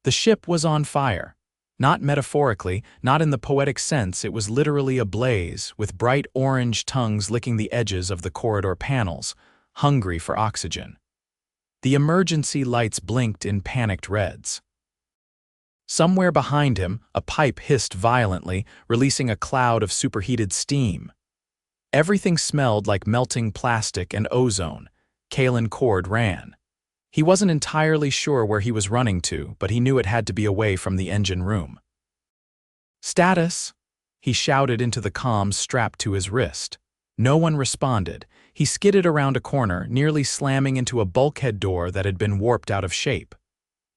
The ship was on fire. Not metaphorically, not in the poetic sense, it was literally ablaze, with bright orange tongues licking the edges of the corridor panels, hungry for oxygen. The emergency lights blinked in panicked reds. Somewhere behind him, a pipe hissed violently, releasing a cloud of superheated steam. Everything smelled like melting plastic and ozone. Kalen Cord ran. He wasn't entirely sure where he was running to, but he knew it had to be away from the engine room. "Status!" he shouted into the comms strapped to his wrist. No one responded. He skidded around a corner, nearly slamming into a bulkhead door that had been warped out of shape.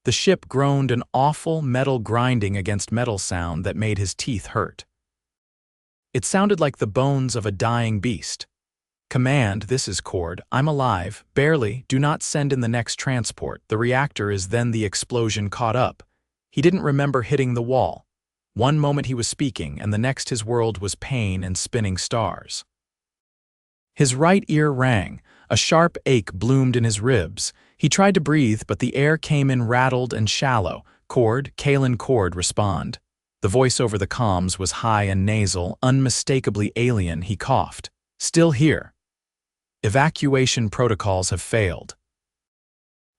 The ship groaned an awful metal grinding against metal sound that made his teeth hurt. It sounded like the bones of a dying beast. "Command, this is Cord. I'm alive. Barely. Do not send in the next transport. The reactor is." Then the explosion caught up. He didn't remember hitting the wall. One moment he was speaking, and the next his world was pain and spinning stars. His right ear rang. A sharp ache bloomed in his ribs. He tried to breathe, but the air came in rattled and shallow. "Cord, Kalen Cord, respond." The voice over the comms was high and nasal, unmistakably alien. He coughed. "Still here. Evacuation protocols have failed.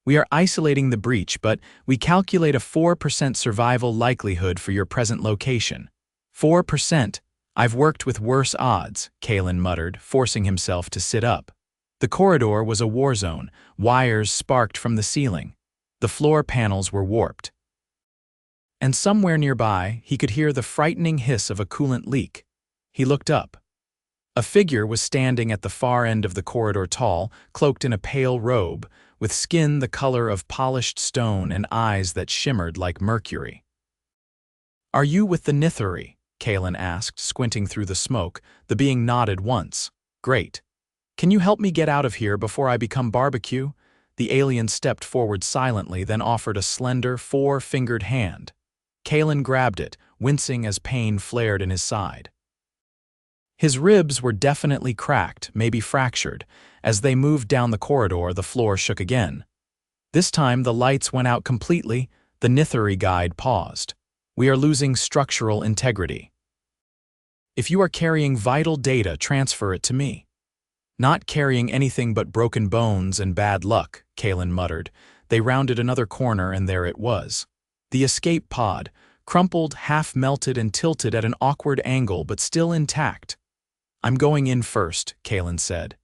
We are isolating the breach, but we calculate a 4% survival likelihood for your present location." 4%? I've worked with worse odds, Kalen muttered, forcing himself to sit up. The corridor was a war zone. Wires sparked from the ceiling. The floor panels were warped. And somewhere nearby, he could hear the frightening hiss of a coolant leak. He looked up. A figure was standing at the far end of the corridor, tall, cloaked in a pale robe, with skin the color of polished stone and eyes that shimmered like mercury. "Are you with the Nytheri?" Kalen asked, squinting through the smoke. The being nodded once. "Great. Can you help me get out of here before I become barbecue?" The alien stepped forward silently, then offered a slender, four-fingered hand. Kalen grabbed it, wincing as pain flared in his side. His ribs were definitely cracked, maybe fractured. As they moved down the corridor, the floor shook again. This time the lights went out completely. The Nytheri guide paused. "We are losing structural integrity. If you are carrying vital data, transfer it to me." "Not carrying anything but broken bones and bad luck," Kalen muttered. They rounded another corner, and there it was. The escape pod, crumpled, half-melted and tilted at an awkward angle, but still intact. "I'm going in first," Kalen said.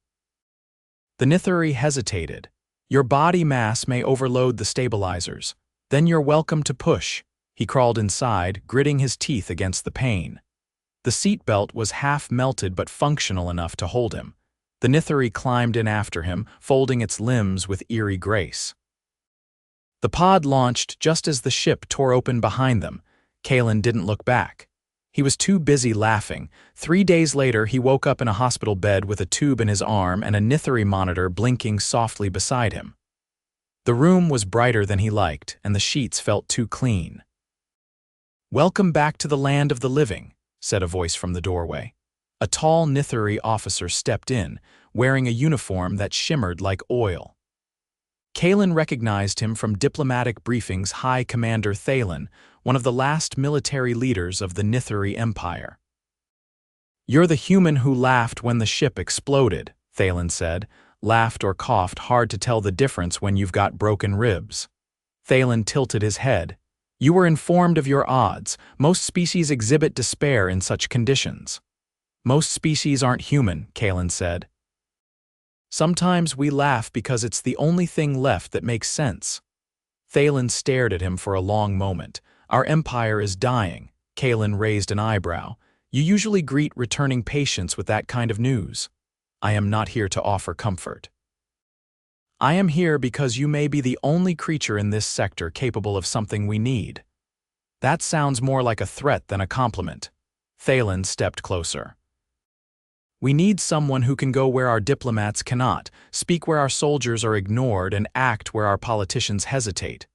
The Nytheri hesitated. "Your body mass may overload the stabilizers. Then you're welcome to push." He crawled inside, gritting his teeth against the pain. The seatbelt was half-melted but functional enough to hold him. The Nytheri climbed in after him, folding its limbs with eerie grace. The pod launched just as the ship tore open behind them. Kalen didn't look back. He was too busy laughing. 3 days later, he woke up in a hospital bed with a tube in his arm and a Nytheri monitor blinking softly beside him. The room was brighter than he liked, and the sheets felt too clean. "Welcome back to the land of the living," said a voice from the doorway. A tall Nytheri officer stepped in, wearing a uniform that shimmered like oil. Kalen recognized him from diplomatic briefings. High Commander Thalen, one of the last military leaders of the Nytheri Empire. "You're the human who laughed when the ship exploded," Thalen said. "Laughed or coughed, hard to tell the difference when you've got broken ribs." Thalen tilted his head. "You were informed of your odds. Most species exhibit despair in such conditions." "Most species aren't human," Kalen said. "Sometimes we laugh because it's the only thing left that makes sense." Thalen stared at him for a long moment. "Our empire is dying." Kalen raised an eyebrow. "You usually greet returning patients with that kind of news." "I am not here to offer comfort. I am here because you may be the only creature in this sector capable of something we need." "That sounds more like a threat than a compliment." Thalen stepped closer. "We need someone who can go where our diplomats cannot, speak where our soldiers are ignored, and act where our politicians hesitate."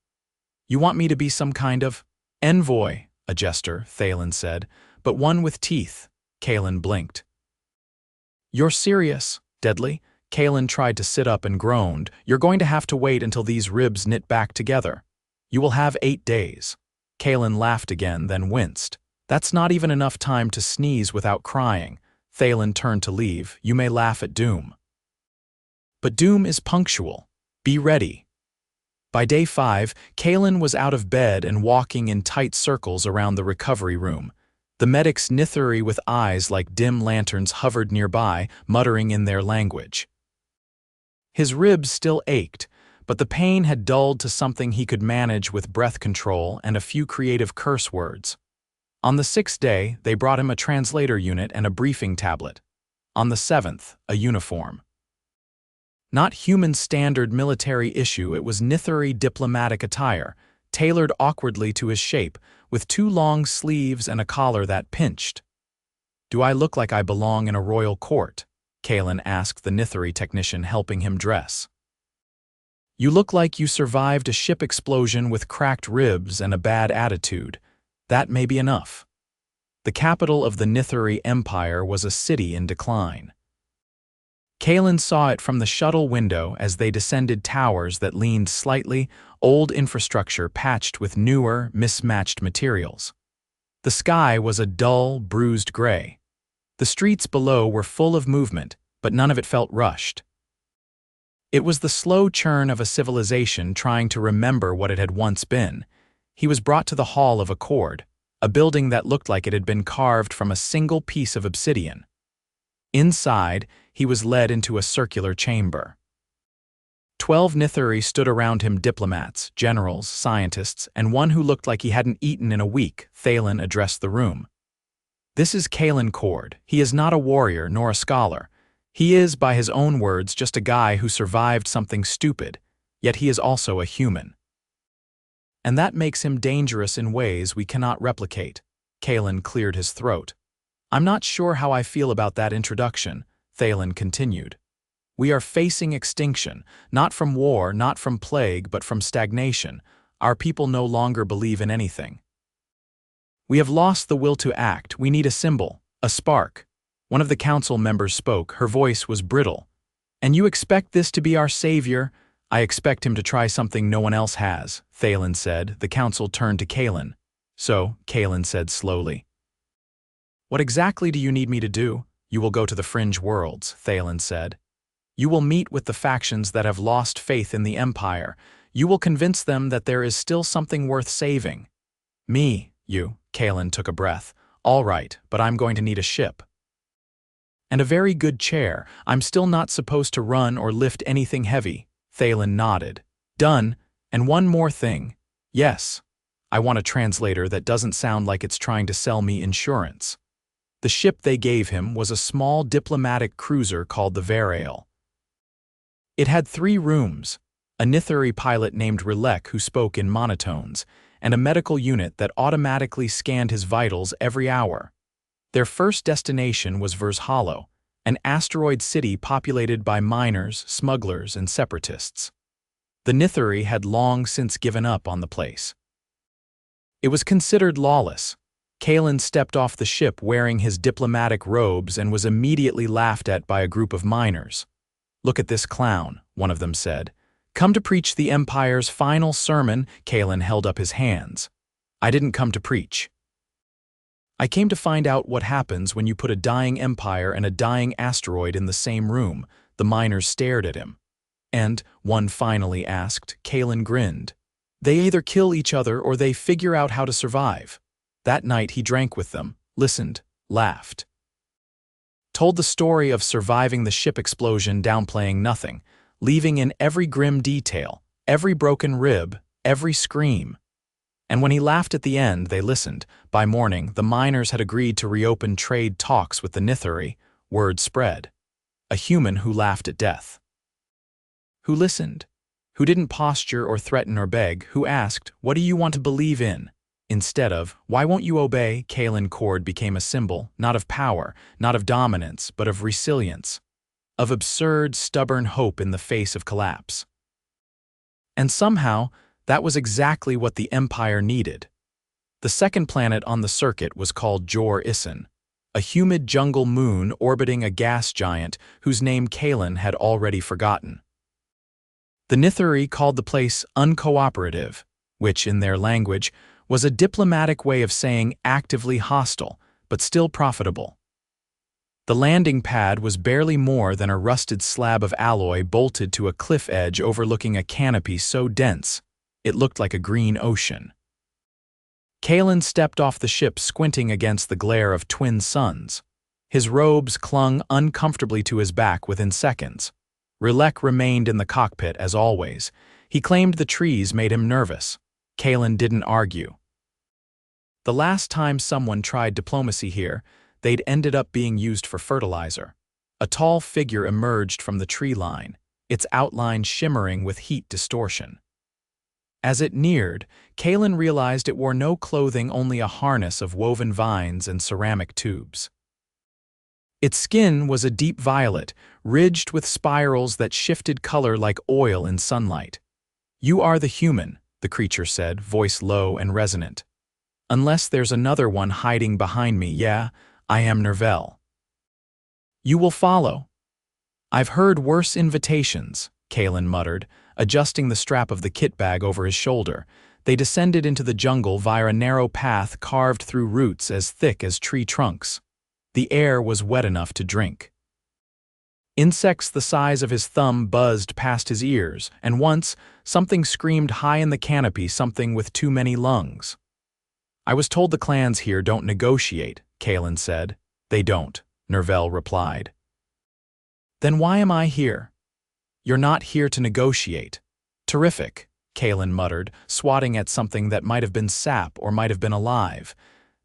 "You want me to be some kind of envoy?" a jester, Thalen said. "But one with teeth." Kalen blinked. "You're serious? Deadly?" Kalen tried to sit up and groaned. "You're going to have to wait until these ribs knit back together." You will have 8 days. Kalen laughed again, then winced. That's not even enough time to sneeze without crying. Thalen turned to leave. You may laugh at doom. But doom is punctual. Be ready. By day 5, Kalen was out of bed and walking in tight circles around the recovery room. The medics Nytheri with eyes like dim lanterns hovered nearby, muttering in their language. His ribs still ached, but the pain had dulled to something he could manage with breath control and a few creative curse words. On the 6th day, they brought him a translator unit and a briefing tablet. On the 7th, a uniform. Not human standard military issue, it was Nytheri diplomatic attire, tailored awkwardly to his shape, with 2 long sleeves and a collar that pinched. Do I look like I belong in a royal court? Kalen asked the Nytheri technician helping him dress. You look like you survived a ship explosion with cracked ribs and a bad attitude. That may be enough. The capital of the Nytheri Empire was a city in decline. Kalen saw it from the shuttle window as they descended towers that leaned slightly, old infrastructure patched with newer, mismatched materials. The sky was a dull, bruised gray. The streets below were full of movement, but none of it felt rushed. It was the slow churn of a civilization trying to remember what it had once been. He was brought to the Hall of Accord, a building that looked like it had been carved from a single piece of obsidian. Inside, he was led into a circular chamber. 12 Nytheri stood around him, diplomats, generals, scientists, and one who looked like he hadn't eaten in a week. Thalen addressed the room. This is Kalen Cord. He is not a warrior nor a scholar. He is, by his own words, just a guy who survived something stupid, yet he is also a human. And that makes him dangerous in ways we cannot replicate. Kalen cleared his throat. I'm not sure how I feel about that introduction, Thalen continued. We are facing extinction, not from war, not from plague, but from stagnation. Our people no longer believe in anything. We have lost the will to act. We need a symbol, a spark. One of the council members spoke. Her voice was brittle. And you expect this to be our savior? I expect him to try something no one else has, Thalen said. The council turned to Kalen. So, Kalen said slowly. What exactly do you need me to do? You will go to the fringe worlds, Thalen said. You will meet with the factions that have lost faith in the Empire. You will convince them that there is still something worth saving. Me, you, Kalen took a breath. All right, but I'm going to need a ship. And a very good chair. I'm still not supposed to run or lift anything heavy. Thalen nodded. Done. And one more thing. Yes. I want a translator that doesn't sound like it's trying to sell me insurance. The ship they gave him was a small diplomatic cruiser called the Verail. It had 3 rooms, a Nytheri pilot named Rilek who spoke in monotones, and a medical unit that automatically scanned his vitals every hour. Their first destination was Verzhalo, an asteroid city populated by miners, smugglers, and separatists. The Nytheri had long since given up on the place. It was considered lawless. Kalen stepped off the ship wearing his diplomatic robes and was immediately laughed at by a group of miners. Look at this clown, one of them said. Come to preach the Empire's final sermon. Kalen held up his hands. I didn't come to preach. I came to find out what happens when you put a dying empire and a dying asteroid in the same room. The miners stared at him. And, one finally asked, Kalen grinned. They either kill each other or they figure out how to survive. That night he drank with them, listened, laughed. Told the story of surviving the ship explosion, downplaying nothing, leaving in every grim detail, every broken rib, every scream. And when he laughed at the end, they listened. By morning, the miners had agreed to reopen trade talks with the Nytheri. Word spread. A human who laughed at death. Who listened. Who didn't posture or threaten or beg. Who asked, what do you want to believe in? Instead of, why won't you obey? Kalen Cord became a symbol, not of power, not of dominance, but of resilience. Of absurd, stubborn hope in the face of collapse. And somehow, that was exactly what the Empire needed. The second planet on the circuit was called Jor Issen, a humid jungle moon orbiting a gas giant whose name Kalen had already forgotten. The Nytheri called the place uncooperative. which, in their language, was a diplomatic way of saying actively hostile, but still profitable. The landing pad was barely more than a rusted slab of alloy bolted to a cliff edge overlooking a canopy so dense it looked like a green ocean. Kalen stepped off the ship squinting against the glare of twin suns. His robes clung uncomfortably to his back within seconds. Rilek remained in the cockpit as always. He claimed the trees made him nervous. Kalen didn't argue. The last time someone tried diplomacy here, they'd ended up being used for fertilizer. A tall figure emerged from the tree line, its outline shimmering with heat distortion. As it neared, Kalen realized it wore no clothing, only a harness of woven vines and ceramic tubes. Its skin was a deep violet, ridged with spirals that shifted color like oil in sunlight. "You are the human," the creature said, voice low and resonant. "Unless there's another one hiding behind me, yeah, I am Nervel." "You will follow." "I've heard worse invitations," Kalen muttered, adjusting the strap of the kit bag over his shoulder. They descended into the jungle via a narrow path carved through roots as thick as tree trunks. The air was wet enough to drink. Insects the size of his thumb buzzed past his ears, and once, something screamed high in the canopy, something with too many lungs. "I was told the clans here don't negotiate," Kalen said. "They don't," Nervel replied. "Then why am I here?" "You're not here to negotiate." "Terrific," Kalen muttered, swatting at something that might have been sap or might have been alive.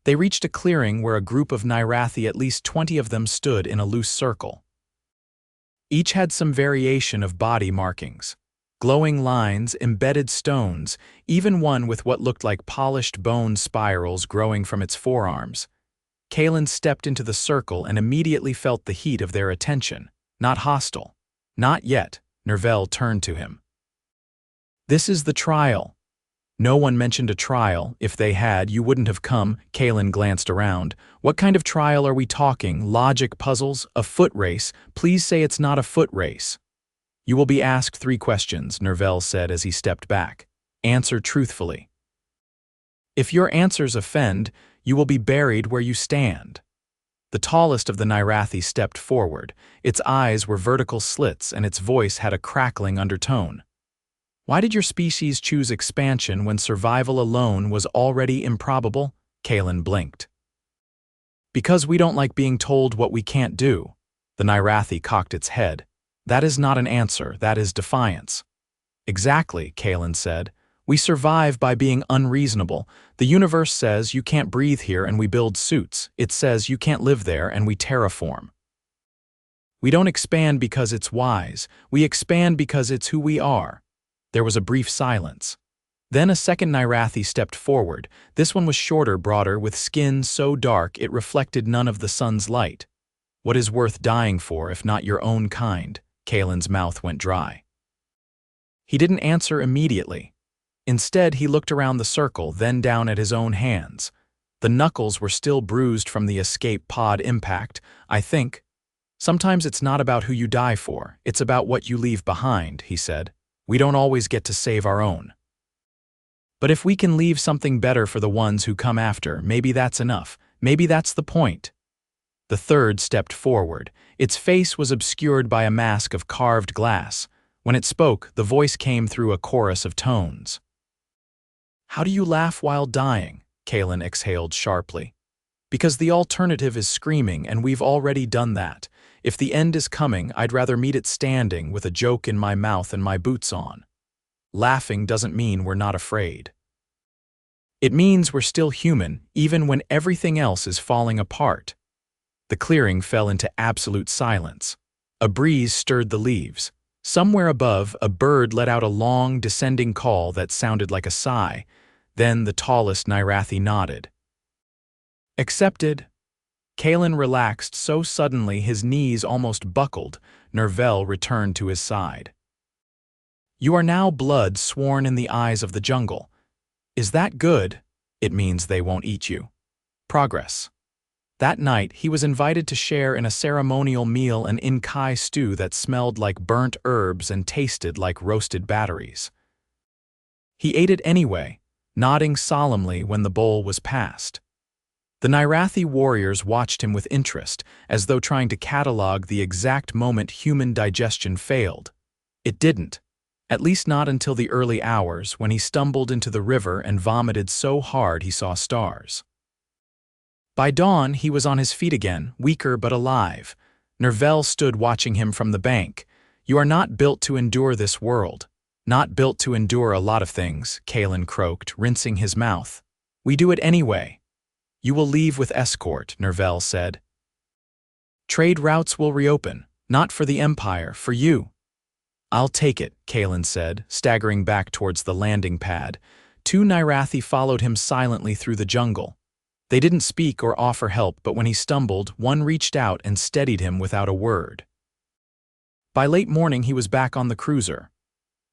They reached a clearing where a group of Nytheri, at least 20 of them, stood in a loose circle. Each had some variation of body markings. Glowing lines, embedded stones, even one with what looked like polished bone spirals growing from its forearms. Kalen stepped into the circle and immediately felt the heat of their attention. Not hostile. "Not yet," Nervel turned to him. "This is the trial." "No one mentioned a trial. If they had, you wouldn't have come." Kalen glanced around. "What kind of trial are we talking? Logic puzzles? A foot race? Please say it's not a foot race." "You will be asked 3 questions," Nervel said as he stepped back. "Answer truthfully. If your answers offend, you will be buried where you stand." The tallest of the Nytheri stepped forward. Its eyes were vertical slits and its voice had a crackling undertone. "Why did your species choose expansion when survival alone was already improbable?" Kalen blinked. "Because we don't like being told what we can't do." The Nytheri cocked its head. "That is not an answer, that is defiance." "Exactly," Kalen said. "We survive by being unreasonable. The universe says you can't breathe here and we build suits. It says you can't live there and we terraform. We don't expand because it's wise. We expand because it's who we are." There was a brief silence. Then a second Nytheri stepped forward. This one was shorter, broader, with skin so dark it reflected none of the sun's light. "What is worth dying for if not your own kind?" Kalen's mouth went dry. He didn't answer immediately. Instead, he looked around the circle, then down at his own hands. The knuckles were still bruised from the escape pod impact. "I think. Sometimes it's not about who you die for, it's about what you leave behind," he said. "We don't always get to save our own. But if we can leave something better for the ones who come after, maybe that's enough. Maybe that's the point." The third stepped forward. Its face was obscured by a mask of carved glass. When it spoke, the voice came through a chorus of tones. "How do you laugh while dying?" Kalen exhaled sharply. "Because the alternative is screaming, and we've already done that. If the end is coming, I'd rather meet it standing with a joke in my mouth and my boots on. Laughing doesn't mean we're not afraid. It means we're still human, even when everything else is falling apart." The clearing fell into absolute silence. A breeze stirred the leaves. Somewhere above, a bird let out a long, descending call that sounded like a sigh. Then the tallest Nytheri nodded. "Accepted." Kalen relaxed so suddenly his knees almost buckled. Nervel returned to his side. "You are now blood sworn in the eyes of the jungle. Is that good?" "It means they won't eat you." Progress. That night, he was invited to share in a ceremonial meal an in-kai stew that smelled like burnt herbs and tasted like roasted batteries. He ate it anyway, nodding solemnly when the bowl was passed. The Nytheri warriors watched him with interest, as though trying to catalog the exact moment human digestion failed. It didn't, at least not until the early hours when he stumbled into the river and vomited so hard he saw stars. By dawn, he was on his feet again, weaker but alive. Nytheri stood watching him from the bank. "You are not built to endure this world. Not built to endure a lot of things," Kalen croaked, rinsing his mouth. "We do it anyway." "You will leave with escort," Nytheri said. "Trade routes will reopen, not for the Empire, for you." "I'll take it," Kalen said, staggering back towards the landing pad. Two Nytheri followed him silently through the jungle. They didn't speak or offer help, but when he stumbled, one reached out and steadied him without a word. By late morning, he was back on the cruiser.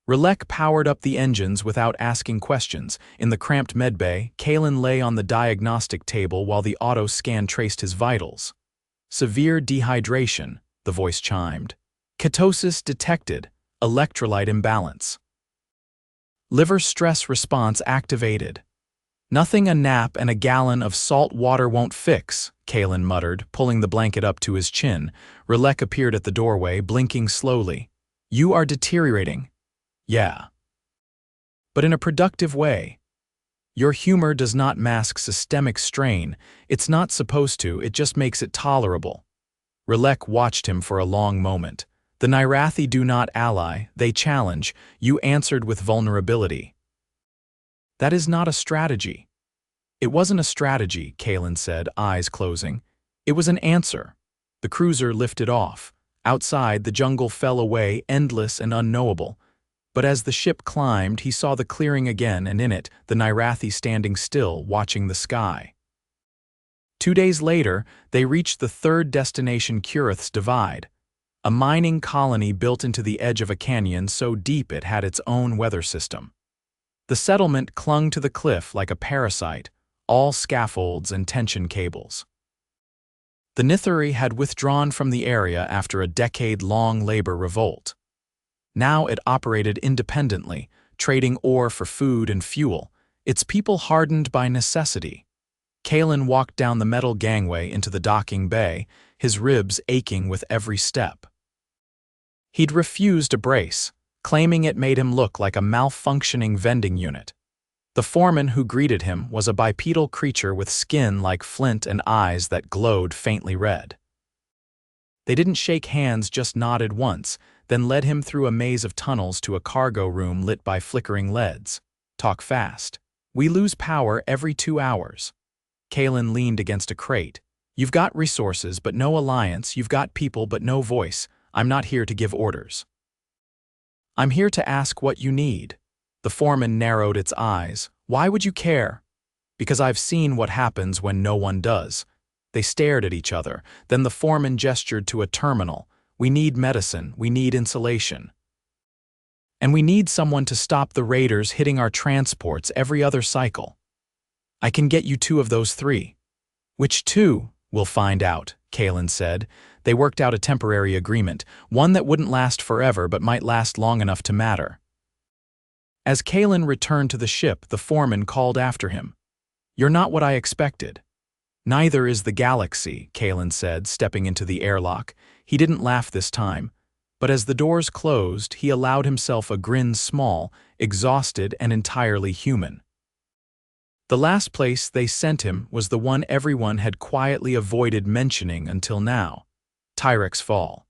Relek powered up the engines without asking questions. In the cramped medbay, Kalen lay on the diagnostic table while the auto scan traced his vitals. "Severe dehydration," the voice chimed. "Ketosis detected. Electrolyte imbalance. Liver stress response activated." "Nothing a nap and a gallon of salt water won't fix," Kalen muttered, pulling the blanket up to his chin. Relek appeared at the doorway, blinking slowly. "You are deteriorating." "Yeah. But in a productive way. Your humor does not mask systemic strain. It's not supposed to, it just makes it tolerable." Relek watched him for a long moment. "The Nytheri do not ally, they challenge. You answered with vulnerability." "That is not a strategy." "It wasn't a strategy," Kalen said, eyes closing. "It was an answer." The cruiser lifted off. Outside, the jungle fell away, endless and unknowable. But as the ship climbed, he saw the clearing again, and in it, the Nytheri standing still, watching the sky. 2 days later, they reached the third destination, Kurith's Divide, a mining colony built into the edge of a canyon so deep it had its own weather system. The settlement clung to the cliff like a parasite, all scaffolds and tension cables. The Nytheri had withdrawn from the area after a decade-long labor revolt. Now it operated independently, trading ore for food and fuel, its people hardened by necessity. Kalen walked down the metal gangway into the docking bay, his ribs aching with every step. He'd refused a brace, claiming it made him look like a malfunctioning vending unit. The foreman who greeted him was a bipedal creature with skin like flint and eyes that glowed faintly red. They didn't shake hands, just nodded once, then led him through a maze of tunnels to a cargo room lit by flickering LEDs. "Talk fast. We lose power every 2 hours." Kalen leaned against a crate. "You've got resources, but no alliance. You've got people, but no voice. I'm not here to give orders. I'm here to ask what you need." The foreman narrowed its eyes. "Why would you care?" "Because I've seen what happens when no one does." They stared at each other. Then the foreman gestured to a terminal. "We need medicine. We need insulation. And we need someone to stop the raiders hitting our transports every other cycle. I can get you 2 of those 3. "Which 2? We'll find out," Kalen said. They worked out a temporary agreement, one that wouldn't last forever but might last long enough to matter. As Kalen returned to the ship, the foreman called after him. "You're not what I expected." "Neither is the galaxy," Kalen said, stepping into the airlock. He didn't laugh this time, but as the doors closed, he allowed himself a grin, small, exhausted, and entirely human. The last place they sent him was the one everyone had quietly avoided mentioning until now, Tyrek's Fall.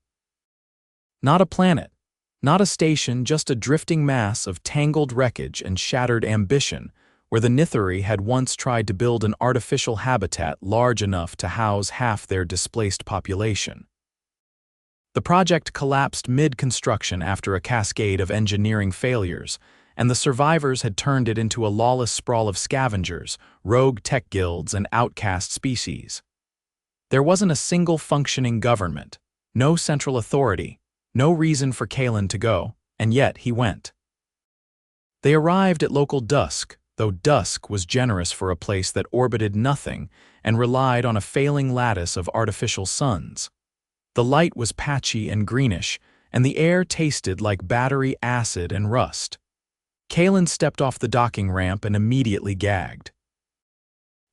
Not a planet, not a station, just a drifting mass of tangled wreckage and shattered ambition, where the Nytheri had once tried to build an artificial habitat large enough to house half their displaced population. The project collapsed mid-construction after a cascade of engineering failures, and the survivors had turned it into a lawless sprawl of scavengers, rogue tech guilds, and outcast species. There wasn't a single functioning government, no central authority, no reason for Kalen to go, and yet he went. They arrived at local dusk, though dusk was generous for a place that orbited nothing and relied on a failing lattice of artificial suns. The light was patchy and greenish, and the air tasted like battery acid and rust. Kalen stepped off the docking ramp and immediately gagged.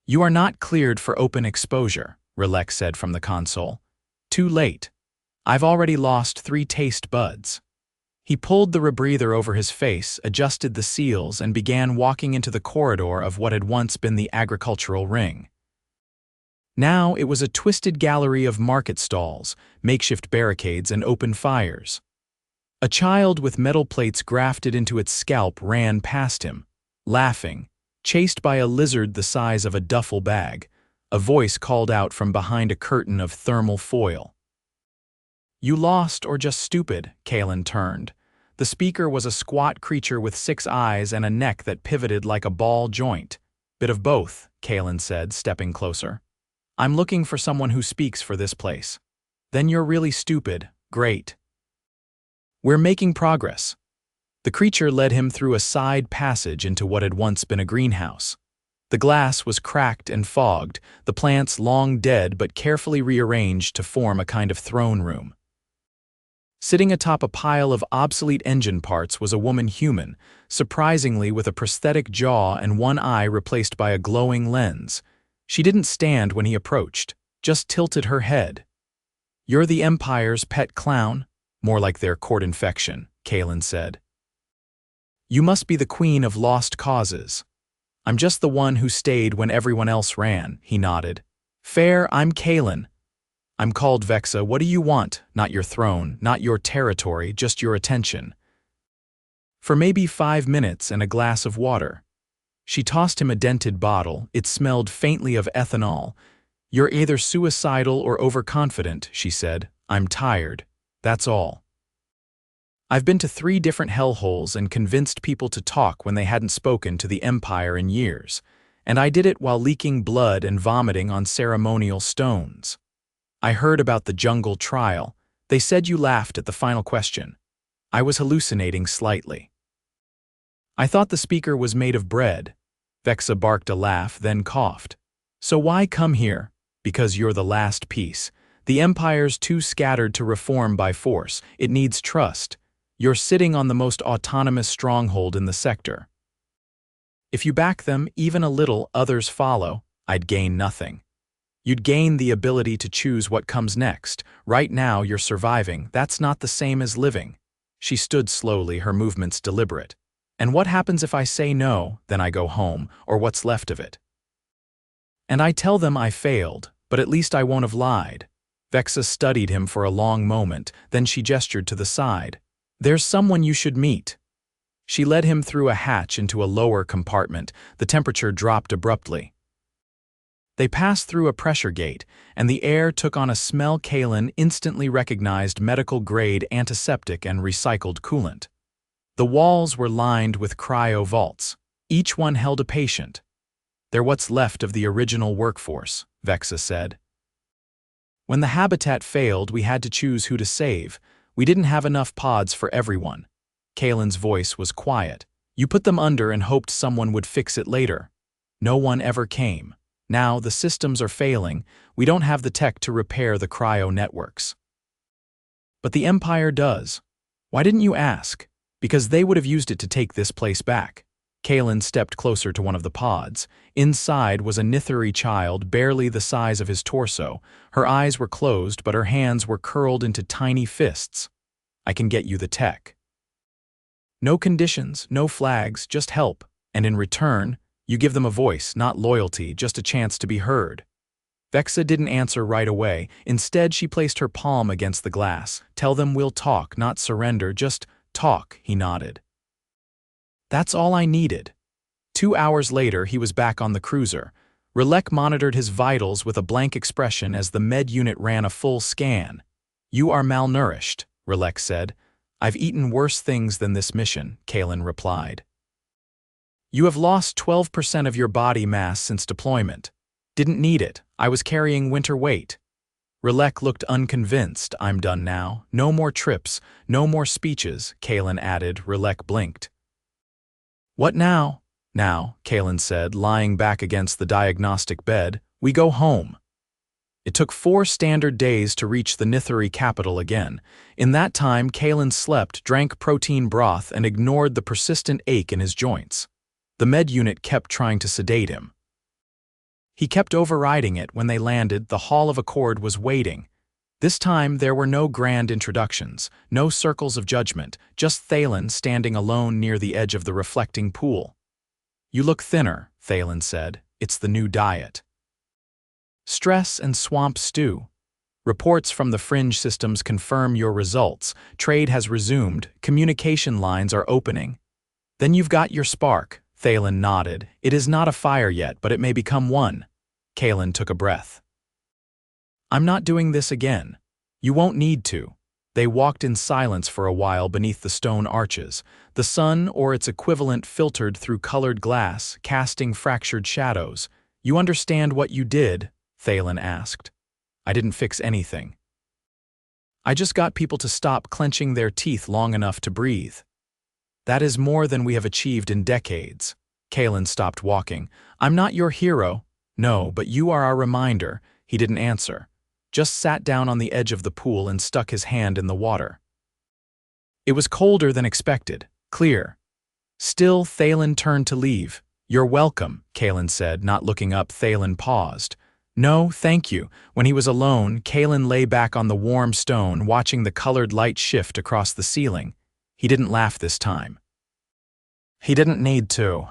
"You are not cleared for open exposure," Relek said from the console. "Too late. I've already lost 3 taste buds." He pulled the rebreather over his face, adjusted the seals, and began walking into the corridor of what had once been the agricultural ring. Now it was a twisted gallery of market stalls, makeshift barricades, and open fires. A child with metal plates grafted into its scalp ran past him, laughing, chased by a lizard the size of a duffel bag. A voice called out from behind a curtain of thermal foil. "You lost or just stupid," Kalen turned. The speaker was a squat creature with 6 eyes and a neck that pivoted like a ball joint. "Bit of both," Kalen said, stepping closer. "I'm looking for someone who speaks for this place." "Then you're really stupid. Great. We're making progress." The creature led him through a side passage into what had once been a greenhouse. The glass was cracked and fogged, the plants long dead but carefully rearranged to form a kind of throne room. Sitting atop a pile of obsolete engine parts was a woman human, surprisingly with a prosthetic jaw and one eye replaced by a glowing lens. She didn't stand when he approached, just tilted her head. "You're the Empire's pet clown?" "More like their court infection," Kalen said. "You must be the queen of lost causes." "I'm just the one who stayed when everyone else ran," he nodded. "Fair, I'm Kalen. I'm called Vexa. What do you want? Not your throne, not your territory, just your attention." "For maybe 5 minutes and a glass of water." She tossed him a dented bottle. It smelled faintly of ethanol. "You're either suicidal or overconfident," she said. "I'm tired. That's all. I've been to 3 different hellholes and convinced people to talk when they hadn't spoken to the Empire in years, and I did it while leaking blood and vomiting on ceremonial stones. I heard about the jungle trial. They said you laughed at the final question. I was hallucinating slightly." "I thought the speaker was made of bread." Vexa barked a laugh, then coughed. "So why come here? Because you're the last piece. The Empire's too scattered to reform by force. It needs trust. You're sitting on the most autonomous stronghold in the sector. If you back them, even a little, others follow. I'd gain nothing. You'd gain the ability to choose what comes next. Right now you're surviving. That's not the same as living." She stood slowly, her movements deliberate. "And what happens if I say no? Then I go home, or what's left of it. And I tell them I failed, but at least I won't have lied." Vexa studied him for a long moment, then she gestured to the side. "There's someone you should meet." She led him through a hatch into a lower compartment. The temperature dropped abruptly. They passed through a pressure gate, and the air took on a smell Kalen instantly recognized: medical-grade antiseptic and recycled coolant. The walls were lined with cryo vaults. Each one held a patient. "They're what's left of the original workforce," Vexa said. "When the habitat failed, we had to choose who to save. We didn't have enough pods for everyone." Kalen's voice was quiet. "You put them under and hoped someone would fix it later. No one ever came. Now the systems are failing. We don't have the tech to repair the cryo networks." "But the Empire does. Why didn't you ask?" "Because they would have used it to take this place back." Kalen stepped closer to one of the pods. Inside was a Nytheri child, barely the size of his torso. Her eyes were closed, but her hands were curled into tiny fists. "I can get you the tech. No conditions, no flags, just help. And in return, you give them a voice, not loyalty, just a chance to be heard." Vexa didn't answer right away. Instead, she placed her palm against the glass. "Tell them we'll talk, not surrender, just talk," he nodded. "That's all I needed." 2 hours later, he was back on the cruiser. Relek monitored his vitals with a blank expression as the med unit ran a full scan. "You are malnourished," Relek said. "I've eaten worse things than this mission," Kalen replied. "You have lost 12% of your body mass since deployment." "Didn't need it. I was carrying winter weight." Relek looked unconvinced. "I'm done now. No more trips, no more speeches," Kalen added. Relek blinked. "What now?" "Now," Kalen said, lying back against the diagnostic bed, "we go home." It took 4 standard days to reach the Nytheri capital again. In that time, Kalen slept, drank protein broth, and ignored the persistent ache in his joints. The med unit kept trying to sedate him. He kept overriding it. When they landed, the Hall of Accord was waiting. This time, there were no grand introductions, no circles of judgment, just Thalen standing alone near the edge of the reflecting pool. "You look thinner," Thalen said. "It's the new diet." Stress and swamp stew. Reports from the fringe systems confirm your results. Trade has resumed. Communication lines are opening. "Then you've got your spark," Thalen nodded. "It is not a fire yet, but it may become one." Kalen took a breath. "I'm not doing this again. You won't need to." They walked in silence for a while beneath the stone arches. The sun, or its equivalent, filtered through colored glass, casting fractured shadows. "You understand what you did?" Thalen asked. "I didn't fix anything. I just got people to stop clenching their teeth long enough to breathe. That is more than we have achieved in decades." Kalen stopped walking. "I'm not your hero." "No, but you are our reminder." He didn't answer, just sat down on the edge of the pool and stuck his hand in the water. It was colder than expected, clear. Still, Thalen turned to leave. "You're welcome," Kalen said, not looking up. Thalen paused. "No, thank you." When he was alone, Kalen lay back on the warm stone, watching the colored light shift across the ceiling. He didn't laugh this time. He didn't need to.